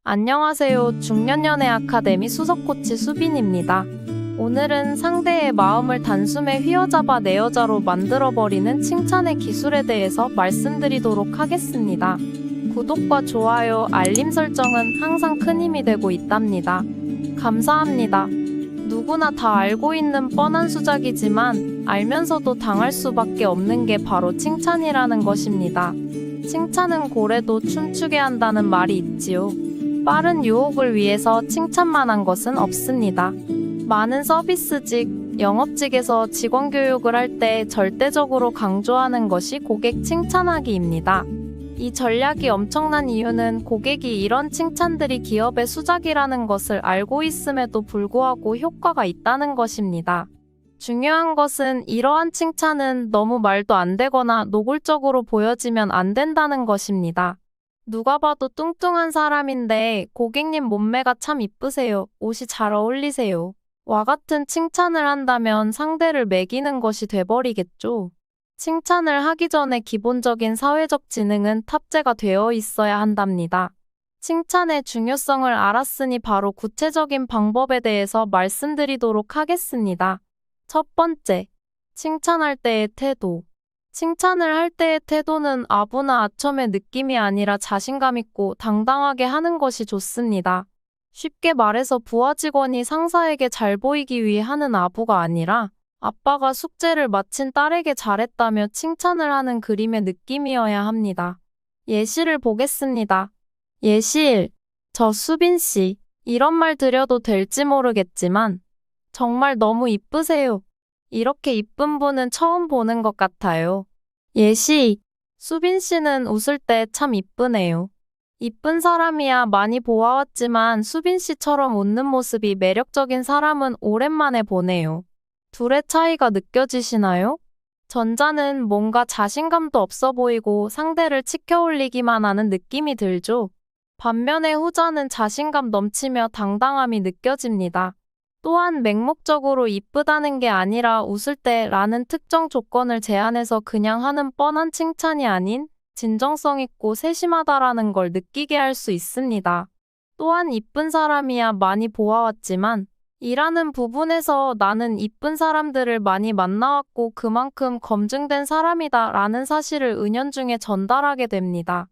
안녕하세요. 중년연애 아카데미 수석코치 수빈입니다. 오늘은 상대의 마음을 단숨에 휘어잡아 내 여자로 만들어버리는 칭찬의 기술에 대해서 말씀드리도록 하겠습니다. 구독과 좋아요, 알림 설정은 항상 큰 힘이 되고 있답니다. 감사합니다. 누구나 다 알고 있는 뻔한 수작이지만 알면서도 당할 수밖에 없는 게 바로 칭찬이라는 것입니다. 칭찬은 고래도 춤추게 한다는 말이 있지요. 빠른 유혹을 위해서 칭찬만 한 것은 없습니다. 많은 서비스직, 영업직에서 직원 교육을 할 때 절대적으로 강조하는 것이 고객 칭찬하기입니다. 이 전략이 엄청난 이유는 고객이 이런 칭찬들이 기업의 수작이라는 것을 알고 있음에도 불구하고 효과가 있다는 것입니다. 중요한 것은 이러한 칭찬은 너무 말도 안 되거나 노골적으로 보여지면 안 된다는 것입니다. 누가 봐도 뚱뚱한 사람인데 고객님 몸매가 참 이쁘세요. 옷이 잘 어울리세요. 와 같은 칭찬을 한다면 상대를 매기는 것이 돼버리겠죠. 칭찬을 하기 전에 기본적인 사회적 지능은 탑재가 되어 있어야 한답니다. 칭찬의 중요성을 알았으니 바로 구체적인 방법에 대해서 말씀드리도록 하겠습니다. 첫 번째, 칭찬할 때의 태도. 칭찬을 할 때의 태도는 아부나 아첨의 느낌이 아니라 자신감 있고 당당하게 하는 것이 좋습니다. 쉽게 말해서 부하 직원이 상사에게 잘 보이기 위해 하는 아부가 아니라 아빠가 숙제를 마친 딸에게 잘했다며 칭찬을 하는 그림의 느낌이어야 합니다. 예시를 보겠습니다. 예시 1. 저 수빈 씨, 이런 말 드려도 될지 모르겠지만 정말 너무 이쁘세요. 이렇게 이쁜 분은 처음 보는 것 같아요. 예시 2. 수빈 씨는 웃을 때 참 이쁘네요. 이쁜 사람이야 많이 보아왔지만 수빈 씨처럼 웃는 모습이 매력적인 사람은 오랜만에 보네요. 둘의 차이가 느껴지시나요? 전자는 뭔가 자신감도 없어 보이고 상대를 치켜올리기만 하는 느낌이 들죠. 반면에 후자는 자신감 넘치며 당당함이 느껴집니다. 또한 맹목적으로 이쁘다는 게 아니라 웃을 때 라는 특정 조건을 제한해서 그냥 하는 뻔한 칭찬이 아닌 진정성 있고 세심하다라는 걸 느끼게 할 수 있습니다. 또한 이쁜 사람이야 많이 보아왔지만 이라는 부분에서 나는 이쁜 사람들을 많이 만나왔고 그만큼 검증된 사람이다 라는 사실을 은연중에 전달하게 됩니다.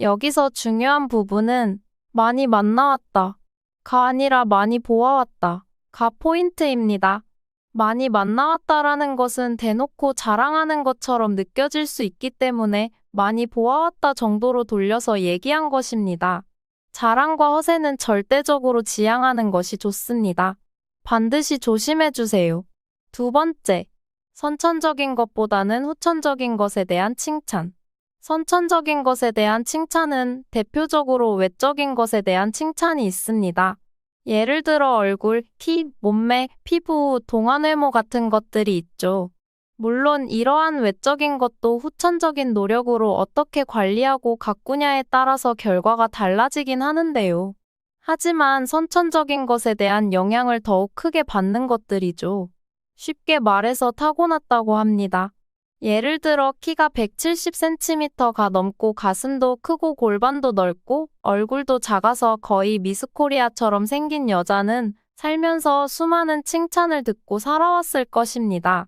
여기서 중요한 부분은 많이 만나왔다 가 아니라 많이 보아왔다 가 포인트입니다. 많이 만나왔다라는 것은 대놓고 자랑하는 것처럼 느껴질 수 있기 때문에 많이 보아왔다 정도로 돌려서 얘기한 것입니다. 자랑과 허세는 절대적으로 지양하는 것이 좋습니다. 반드시 조심해주세요. 두 번째, 선천적인 것보다는 후천적인 것에 대한 칭찬. 선천적인 것에 대한 칭찬은 대표적으로 외적인 것에 대한 칭찬이 있습니다. 예를 들어 얼굴, 키, 몸매, 피부, 동안 외모 같은 것들이 있죠. 물론 이러한 외적인 것도 후천적인 노력으로 어떻게 관리하고 가꾸냐에 따라서 결과가 달라지긴 하는데요. 하지만 선천적인 것에 대한 영향을 더욱 크게 받는 것들이죠. 쉽게 말해서 타고났다고 합니다. 예를 들어 키가 170cm가 넘고 가슴도 크고 골반도 넓고 얼굴도 작아서 거의 미스 코리아처럼 생긴 여자는 살면서 수많은 칭찬을 듣고 살아왔을 것입니다.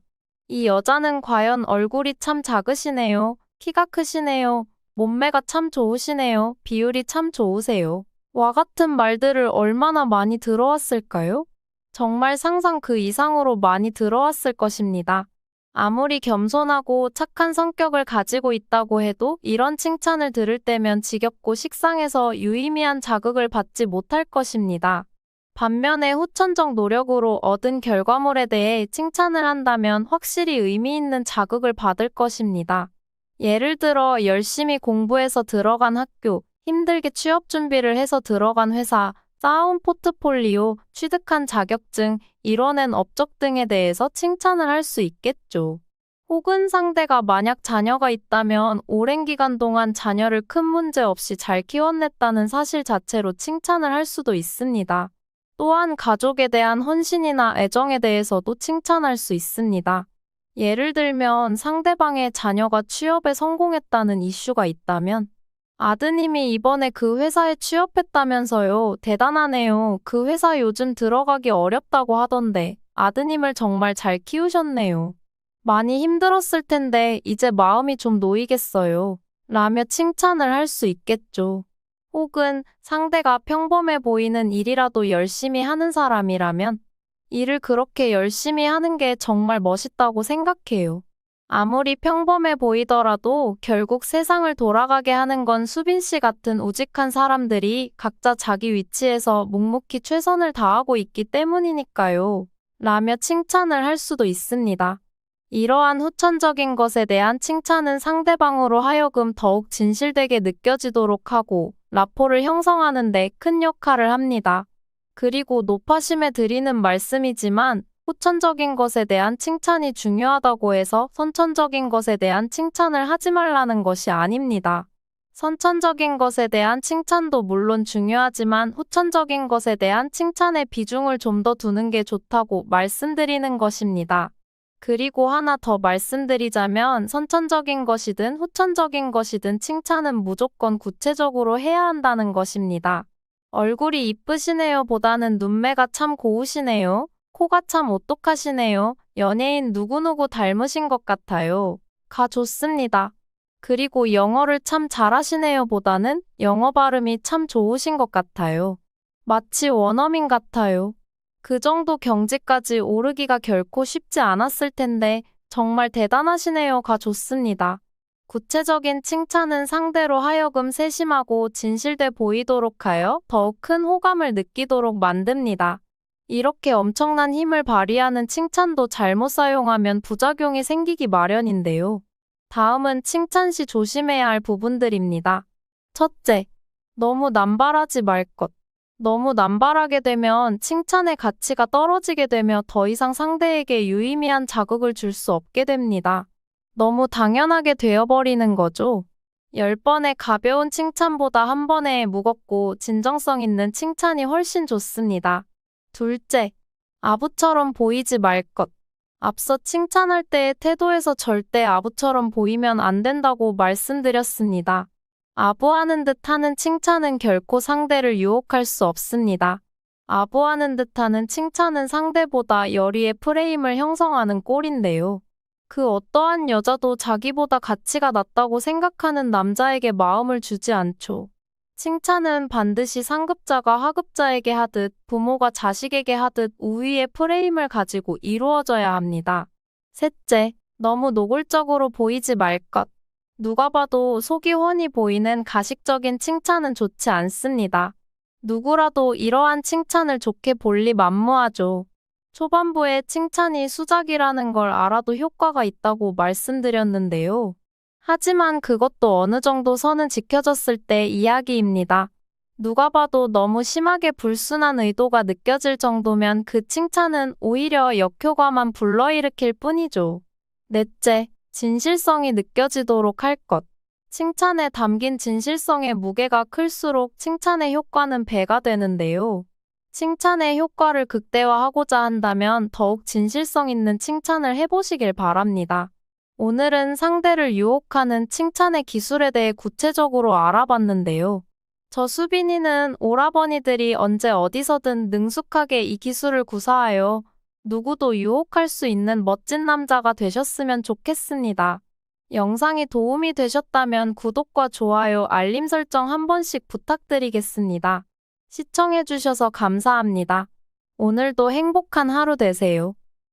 이 여자는 과연 얼굴이 참 작으시네요. 키가 크시네요. 몸매가 참 좋으시네요. 비율이 참 좋으세요. 와 같은 말들을 얼마나 많이 들어왔을까요? 정말 상상 그 이상으로 많이 들어왔을 것입니다. 아무리 겸손하고 착한 성격을 가지고 있다고 해도 이런 칭찬을 들을 때면 지겹고 식상해서 유의미한 자극을 받지 못할 것입니다. 반면에 후천적 노력으로 얻은 결과물에 대해 칭찬을 한다면 확실히 의미 있는 자극을 받을 것입니다. 예를 들어 열심히 공부해서 들어간 학교, 힘들게 취업 준비를 해서 들어간 회사, 쌓아온 포트폴리오, 취득한 자격증, 이뤄낸 업적 등에 대해서 칭찬을 할 수 있겠죠. 혹은 상대가 만약 자녀가 있다면 오랜 기간 동안 자녀를 큰 문제 없이 잘 키워냈다는 사실 자체로 칭찬을 할 수도 있습니다. 또한 가족에 대한 헌신이나 애정에 대해서도 칭찬할 수 있습니다. 예를 들면 상대방의 자녀가 취업에 성공했다는 이슈가 있다면 아드님이 이번에 그 회사에 취업했다면서요. 대단하네요. 그 회사 요즘 들어가기 어렵다고 하던데 아드님을 정말 잘 키우셨네요. 많이 힘들었을 텐데 이제 마음이 좀 놓이겠어요. 라며 칭찬을 할 수 있겠죠. 혹은 상대가 평범해 보이는 일이라도 열심히 하는 사람이라면 일을 그렇게 열심히 하는 게 정말 멋있다고 생각해요. 아무리 평범해 보이더라도 결국 세상을 돌아가게 하는 건 수빈 씨 같은 우직한 사람들이 각자 자기 위치에서 묵묵히 최선을 다하고 있기 때문이니까요. 라며 칭찬을 할 수도 있습니다. 이러한 후천적인 것에 대한 칭찬은 상대방으로 하여금 더욱 진실되게 느껴지도록 하고 라포를 형성하는 데 큰 역할을 합니다. 그리고 높아심에 드리는 말씀이지만 후천적인 것에 대한 칭찬이 중요하다고 해서 선천적인 것에 대한 칭찬을 하지 말라는 것이 아닙니다. 선천적인 것에 대한 칭찬도 물론 중요하지만 후천적인 것에 대한 칭찬의 비중을 좀 더 두는 게 좋다고 말씀드리는 것입니다. 그리고 하나 더 말씀드리자면 선천적인 것이든 후천적인 것이든 칭찬은 무조건 구체적으로 해야 한다는 것입니다. 얼굴이 이쁘시네요 보다는 눈매가 참 고우시네요. 코가 참 오똑하시네요. 연예인 누구누구 닮으신 것 같아요. 가 좋습니다. 그리고 영어를 참 잘하시네요 보다는 영어 발음이 참 좋으신 것 같아요. 마치 원어민 같아요. 그 정도 경지까지 오르기가 결코 쉽지 않았을 텐데 정말 대단하시네요가 좋습니다. 구체적인 칭찬은 상대로 하여금 세심하고 진실돼 보이도록 하여 더욱 큰 호감을 느끼도록 만듭니다. 이렇게 엄청난 힘을 발휘하는 칭찬도 잘못 사용하면 부작용이 생기기 마련인데요. 다음은 칭찬 시 조심해야 할 부분들입니다. 첫째, 너무 남발하지 말 것. 너무 남발하게 되면 칭찬의 가치가 떨어지게 되며 더 이상 상대에게 유의미한 자극을 줄 수 없게 됩니다. 너무 당연하게 되어버리는 거죠. 10번의 가벼운 칭찬보다 한 번의 무겁고 진정성 있는 칭찬이 훨씬 좋습니다. 둘째, 아부처럼 보이지 말 것. 앞서 칭찬할 때의 태도에서 절대 아부처럼 보이면 안 된다고 말씀드렸습니다. 아부하는 듯 하는 칭찬은 결코 상대를 유혹할 수 없습니다. 아부하는 듯 하는 칭찬은 상대보다 열의의 프레임을 형성하는 꼴인데요. 그 어떠한 여자도 자기보다 가치가 낮다고 생각하는 남자에게 마음을 주지 않죠. 칭찬은 반드시 상급자가 하급자에게 하듯 부모가 자식에게 하듯 우위의 프레임을 가지고 이루어져야 합니다. 셋째, 너무 노골적으로 보이지 말 것. 누가 봐도 속이 훤히 보이는 가식적인 칭찬은 좋지 않습니다. 누구라도 이러한 칭찬을 좋게 볼리 만무하죠. 초반부에 칭찬이 수작이라는 걸 알아도 효과가 있다고 말씀드렸는데요. 하지만 그것도 어느 정도 선은 지켜졌을 때 이야기입니다. 누가 봐도 너무 심하게 불순한 의도가 느껴질 정도면 그 칭찬은 오히려 역효과만 불러일으킬 뿐이죠. 넷째, 진실성이 느껴지도록 할 것. 칭찬에 담긴 진실성의 무게가 클수록 칭찬의 효과는 배가 되는데요. 칭찬의 효과를 극대화하고자 한다면 더욱 진실성 있는 칭찬을 해보시길 바랍니다. 오늘은 상대를 유혹하는 칭찬의 기술에 대해 구체적으로 알아봤는데요. 저 수빈이는 오라버니들이 언제 어디서든 능숙하게 이 기술을 구사하여 누구도 유혹할 수 있는 멋진 남자가 되셨으면 좋겠습니다. 영상이 도움이 되셨다면 구독과 좋아요, 알림 설정 한 번씩 부탁드리겠습니다. 시청해주셔서 감사합니다. 오늘도 행복한 하루 되세요.